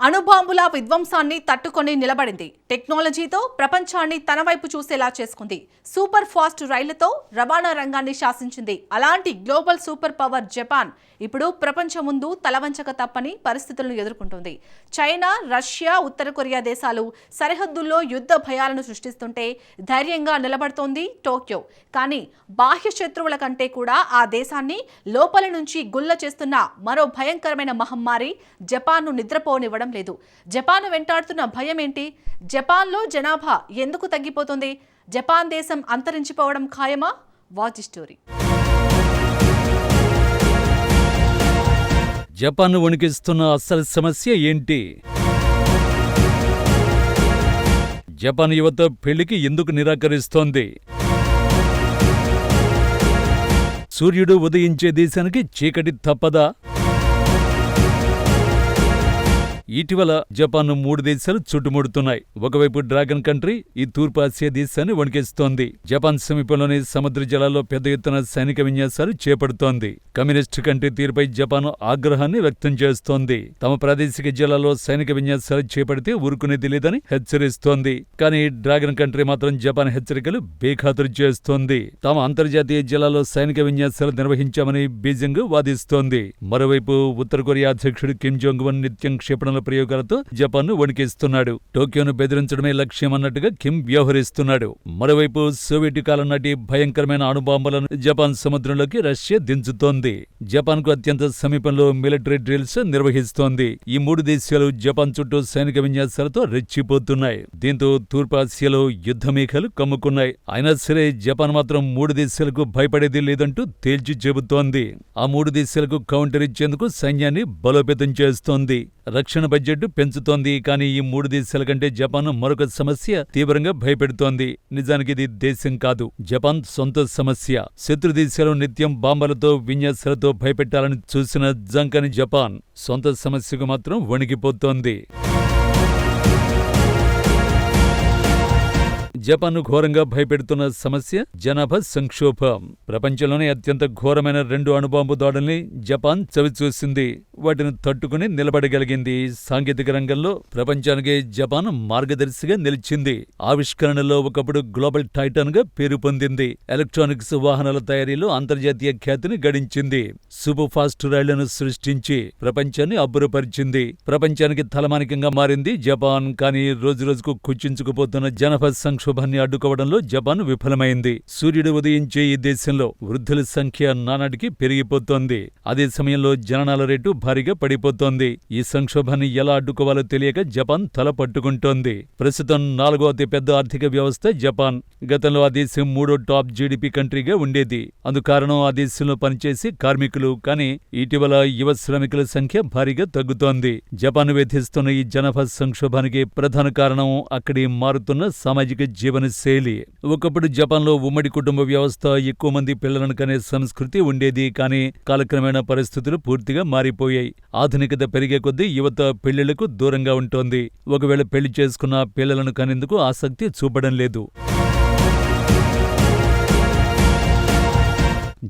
అణుబాంబుల విధ్వంసాన్ని తట్టుకొని నిలబడింది. టెక్నాలజీతో ప్రపంచాన్ని తన వైపు చూసేలా చేసుకుంది. సూపర్ ఫాస్ట్ రైళ్లతో రవాణా రంగాన్ని శాసించింది. అలాంటి గ్లోబల్ సూపర్ పవర్ జపాన్ ఇప్పుడు ప్రపంచం ముందు తలవంచక తప్పని పరిస్థితులను ఎదుర్కొంటుంది. చైనా, రష్యా, ఉత్తర కొరియా దేశాలు సరిహద్దుల్లో యుద్ధ భయాలను సృష్టిస్తుంటే ధైర్యంగా నిలబడుతోంది టోక్యో. కానీ బాహ్య శత్రువుల కంటే కూడా ఆ దేశాన్ని లోపల నుంచి గుల్ల చేస్తున్న మరో భయంకరమైన మహమ్మారి జపాన్ను నిద్రపోనివ్వడం లేదు. జపాన్ వెంటాడుతున్న భయం ఏంటి? జపాన్లో జనాభా ఎందుకు తగ్గిపోతుంది? జపాన్ దేశం అంతరించిపోవడం ఖాయమా? Watch story. జపాన్ వణికిస్తున్న అసలు సమస్య ఏంటి? జపాన్ యువత పెళ్లికి ఎందుకు నిరాకరిస్తోంది? సూర్యుడు ఉదయించే దేశానికి చీకటి తప్పదా? ఇటీవల జపాన్ 3 దేశాలు చుట్టుముడుతున్నాయి. ఒకవైపు డ్రాగన్ కంట్రీ ఈ తూర్పు ఆసియా దేశాన్ని వణికిస్తోంది. జపాన్ సమీపంలోని సముద్ర జలాల్లో పెద్ద ఎత్తున సైనిక విన్యాసాలు చేపడుతోంది. కమ్యూనిస్ట్ కంట్రీ తీరుపై జపాన్ ఆగ్రహాన్ని వ్యక్తం చేస్తోంది. తమ ప్రాదేశిక జలాల్లో సైనిక విన్యాసాలు చేపడితే ఊరుకునేది లేదని హెచ్చరిస్తోంది. కానీ డ్రాగన్ కంట్రీ మాత్రం జపాన్ హెచ్చరికలు బేఖాతరు చేస్తోంది. తాము అంతర్జాతీయ జలాల్లో సైనిక విన్యాసాలు నిర్వహించామని బీజింగ్ వాదిస్తోంది. మరోవైపు ఉత్తర కొరియా అధ్యక్షుడు కిమ్ జోంగ్ ఉన్ నిత్యం క్షిపణుల ప్రయోగాలతో జపాన్ను వణికిస్తున్నాడు. టోక్యోను బెదిరించడమే లక్ష్యమన్నట్టుగా కిమ్ వ్యవహరిస్తున్నాడు. మరోవైపు సోవియట్ కాలం నాటి భయంకరమైన అణుబాంబులను జపాన్ సముద్రంలోకి రష్యా దించుతోంది. జపాన్కు అత్యంత సమీపంలో మిలిటరీ డ్రిల్స్ నిర్వహిస్తోంది. ఈ 3 దేశాలు జపాన్ చుట్టూ సైనిక విన్యాసాలతో రెచ్చిపోతున్నాయి. దీంతో తూర్పు ఆసియాలో యుద్ధమేఘాలు కమ్ముకున్నాయి. అయినా సరే జపాన్ మాత్రం 3 దేశాలకు భయపడేది లేదంటూ తేల్చి చెబుతోంది. ఆ 3 దేశాలకు కౌంటర్ ఇచ్చేందుకు సైన్యాన్ని బలోపేతం చేస్తోంది. రక్షణ బడ్జెట్ పెంచుతోంది. కానీ ఈ 3 దేశాల కంటే జపాన్ మరొక సమస్య తీవ్రంగా భయపెడుతోంది. నిజానికి ఇది దేశం కాదు, జపాన్ సొంత సమస్య. శత్రు దేశాలు నిత్యం బాంబలతో విన్యాసాలతో భయపెట్టాలని చూసిన జంకని జపాన్ సొంత సమస్యకు మాత్రం వణికిపోతోంది. జపాన్ను ఘోరంగా భయపెడుతున్న సమస్య జనాభా సంక్షోభం. ప్రపంచంలోనే అత్యంత ఘోరమైన 2 అణుబాంబు దాడుల్ని జపాన్ చవిచూసింది. వాటిని తట్టుకుని నిలబడగలిగింది. సాంకేతిక రంగంలో ప్రపంచానికి జపాన్ మార్గదర్శిగా నిలిచింది. ఆవిష్కరణలో ఒకప్పుడు గ్లోబల్ టైటాన్ గా పేరు పొందింది. ఎలక్ట్రానిక్స్ వాహనాల తయారీలో అంతర్జాతీయ ఖ్యాతిని గడించింది. సూపర్ ఫాస్ట్ రైళ్లను సృష్టించి ప్రపంచాన్ని అబ్బురపరిచింది. ప్రపంచానికి తలమానికంగా మారింది జపాన్. కానీ రోజురోజుకు కుచించుకుపోతున్న జనాభా సంక్షోభాన్ని అడ్డుకోవడంలో జపాన్ విఫలమైంది. సూర్యుడు ఉదయించే ఈ దేశంలో వృద్ధుల సంఖ్య నానాటికి పెరిగిపోతోంది. అదే సమయంలో జననాల రేటు భారీగా పడిపోతోంది. ఈ సంక్షోభాన్ని ఎలా అడ్డుకోవాలో తెలియక జపాన్ తల పట్టుకుంటోంది. ప్రస్తుతం 4వ అతిపెద్ద ఆర్థిక వ్యవస్థ జపాన్. గతంలో ఆ దేశం 3వ టాప్ జీడీపీ కంట్రీగా ఉండేది. అందుకారణం ఆ దేశంలో పనిచేసే కార్మికులు. కానీ ఇటీవల యువ శ్రామికుల సంఖ్య భారీగా తగ్గుతోంది. జపాన్ వేధిస్తున్న ఈ జనాభా సంక్షోభానికి ప్రధాన కారణం అక్కడి మారుతున్న సామాజిక జీవనశైలి. ఒకప్పుడు జపాన్లో ఉమ్మడి కుటుంబ వ్యవస్థ, ఎక్కువ మంది పిల్లలను కనే సంస్కృతి ఉండేది. కానీ కాలక్రమేణా పరిస్థితులు పూర్తిగా మారిపోయాయి. ఆధునికత పెరిగే కొద్దీ యువత పెళ్లిళ్లకు దూరంగా ఉంటోంది. ఒకవేళ పెళ్లి చేసుకున్న పిల్లలను కనేందుకు ఆసక్తి చూపడం లేదు.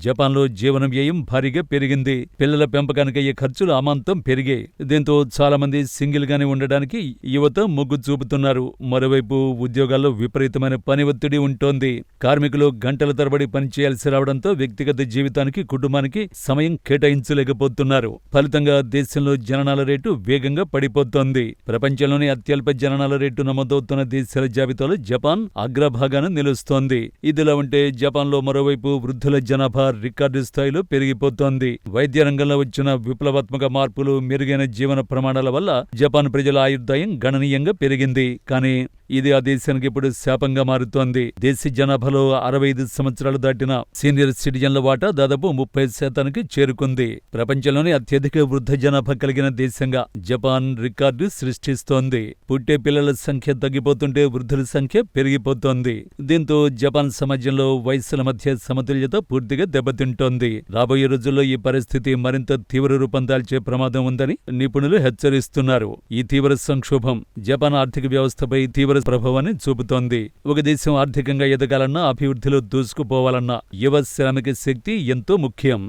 జపాన్లో జీవన వ్యయం భారీగా పెరిగింది. పిల్లల పెంపకానికయ్యే ఖర్చులు అమాంతం పెరిగాయి. దీంతో చాలా మంది సింగిల్ గానే ఉండడానికి యువత మొగ్గు చూపుతున్నారు. మరోవైపు ఉద్యోగాల్లో విపరీతమైన పని ఒత్తిడి ఉంటోంది. కార్మికులు గంటల తరబడి పనిచేయాల్సి రావడంతో వ్యక్తిగత జీవితానికి, కుటుంబానికి సమయం కేటాయించలేకపోతున్నారు. ఫలితంగా దేశంలో జననాల రేటు వేగంగా పడిపోతోంది. ప్రపంచంలోనే అత్యల్ప జననాల రేటు నమోదవుతున్న దేశాల జాబితాలో జపాన్ అగ్రభాగాన నిలుస్తోంది. ఇదిలా ఉంటే జపాన్లో మరోవైపు వృద్ధుల జనాభా రికార్డు స్థాయిలో పెరిగిపోతోంది. వైద్య రంగంలో వచ్చిన విప్లవాత్మక మార్పులు, మెరుగైన జీవన ప్రమాణాల వల్ల జపాన్ ప్రజల ఆయుర్దాయం గణనీయంగా పెరిగింది. కానీ ఇది ఆ దేశానికి ఇప్పుడు శాపంగా మారుతోంది. దేశ జనాభాలో 65 సంవత్సరాలు దాటిన సీనియర్ సిటిజన్ల వాటా దాదాపు 30% చేరుకుంది. ప్రపంచంలోనే అత్యధిక వృద్ధ జనాభా కలిగిన దేశంగా జపాన్ రికార్డు సృష్టిస్తోంది. పుట్టే పిల్లల సంఖ్య తగ్గిపోతుంటే వృద్ధుల సంఖ్య పెరిగిపోతోంది. దీంతో జపాన్ సమాజంలో వయస్సుల మధ్య సమతుల్యత పూర్తిగా దెబ్బతింటోంది. రాబోయే రోజుల్లో ఈ పరిస్థితి మరింత తీవ్ర రూపం దాల్చే ప్రమాదం ఉందని నిపుణులు హెచ్చరిస్తున్నారు. ఈ తీవ్ర సంక్షోభం జపాన్ ఆర్థిక వ్యవస్థపై తీవ్ర ప్రభావాన్ని చూపుతోంది. ఒక దేశం ఆర్థికంగా ఎదగాలన్నా, అభివృద్ధిలో దూసుకుపోవాలన్నా యువ శ్రామిక శక్తి ఎంతో ముఖ్యం.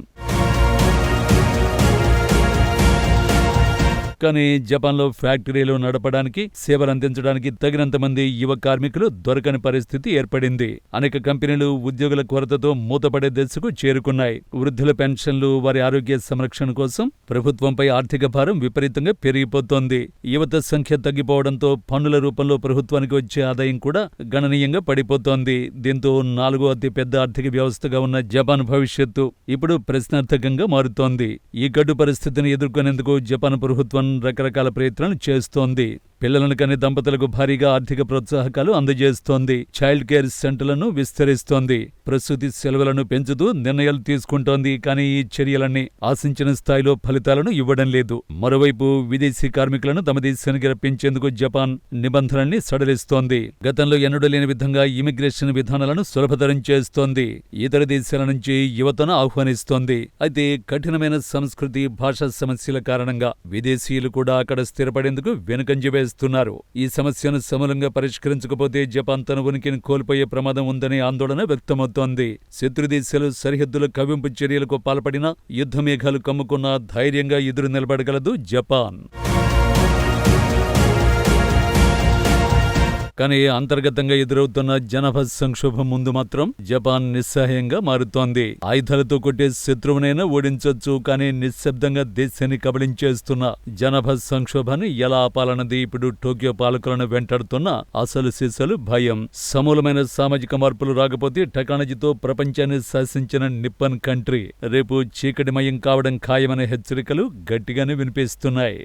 కానీ జపాన్లో ఫ్యాక్టరీలు నడపడానికి, సేవలు అందించడానికి తగినంత మంది యువ కార్మికులు దొరకని పరిస్థితి ఏర్పడింది. అనేక కంపెనీలు ఉద్యోగుల కొరతతో మూతపడే దశకు చేరుకున్నాయి. వృద్ధుల పెన్షన్లు, వారి ఆరోగ్య సంరక్షణ కోసం ప్రభుత్వంపై ఆర్థిక భారం విపరీతంగా పెరిగిపోతోంది. యువత సంఖ్య తగ్గిపోవడంతో పన్నుల రూపంలో ప్రభుత్వానికి వచ్చే ఆదాయం కూడా గణనీయంగా పడిపోతోంది. దీంతో 4వ అతిపెద్ద ఆర్థిక వ్యవస్థగా ఉన్న జపాన్ భవిష్యత్తు ఇప్పుడు ప్రశ్నార్థకంగా మారుతోంది. ఈ గడ్డు పరిస్థితిని ఎదుర్కొనేందుకు జపాన్ ప్రభుత్వం రకరకాల ప్రయత్నాలు చేస్తోంది. పిల్లలను కనే దంపతులకు భారీగా ఆర్థిక ప్రోత్సాహకాలు అందజేస్తోంది. చైల్డ్ కేర్ సెంటర్లను విస్తరిస్తోంది. ప్రసూతి సెలవులను పెంచుతూ నిర్ణయాలు తీసుకుంటోంది. కానీ ఈ చర్యలన్నీ ఆశించిన స్థాయిలో ఫలితాలను ఇవ్వడం లేదు. మరోవైపు విదేశీ కార్మికులను తమ దేశానికి రప్పించేందుకు జపాన్ నిబంధనల్ని సడలిస్తోంది. గతంలో ఎన్నడూ లేని విధంగా ఇమిగ్రేషన్ విధానాలను సులభతరం చేస్తోంది. ఇతర దేశాల నుంచి యువతను ఆహ్వానిస్తోంది. అయితే కఠినమైన సంస్కృతి, భాషా సమస్యల కారణంగా విదేశీయులు కూడా అక్కడ స్థిరపడేందుకు వెనుకంజ వేస్తున్నారు. ఈ సమస్యను సమూలంగా పరిష్కరించకపోతే జపాన్ తన ఉనికిని కోల్పోయే ప్రమాదం ఉందనే ఆందోళన వ్యక్తమవుతోంది. శత్రుదేశాలు సరిహద్దుల కవ్వింపు చర్యలకు పాల్పడినా, యుద్ధమేఘాలు కమ్ముకున్నా ధైర్యంగా ఎదురు నిలబడగలదు జపాన్. కానీ అంతర్గతంగా ఎదురవుతున్న జనాభా సంక్షోభం ముందు మాత్రం జపాన్ నిస్సహాయంగా మారుతోంది. ఆయుధాలతో కొట్టే శత్రువునైనా ఓడించొచ్చు, కానీ నిశ్శబ్దంగా దేశాన్ని కబళించేస్తున్న జనాభా సంక్షోభాన్ని ఎలా ఆపాలన్నది ఇప్పుడు టోక్యో పాలకులను వెంటాడుతున్న అసలు సిసలు భయం. సమూలమైన సామాజిక మార్పులు రాకపోతే టెక్నాలజీతో ప్రపంచాన్ని శాసించిన నిప్పన్ కంట్రీ రేపు చీకటిమయం కావడం ఖాయమనే హెచ్చరికలు గట్టిగానే వినిపిస్తున్నాయి.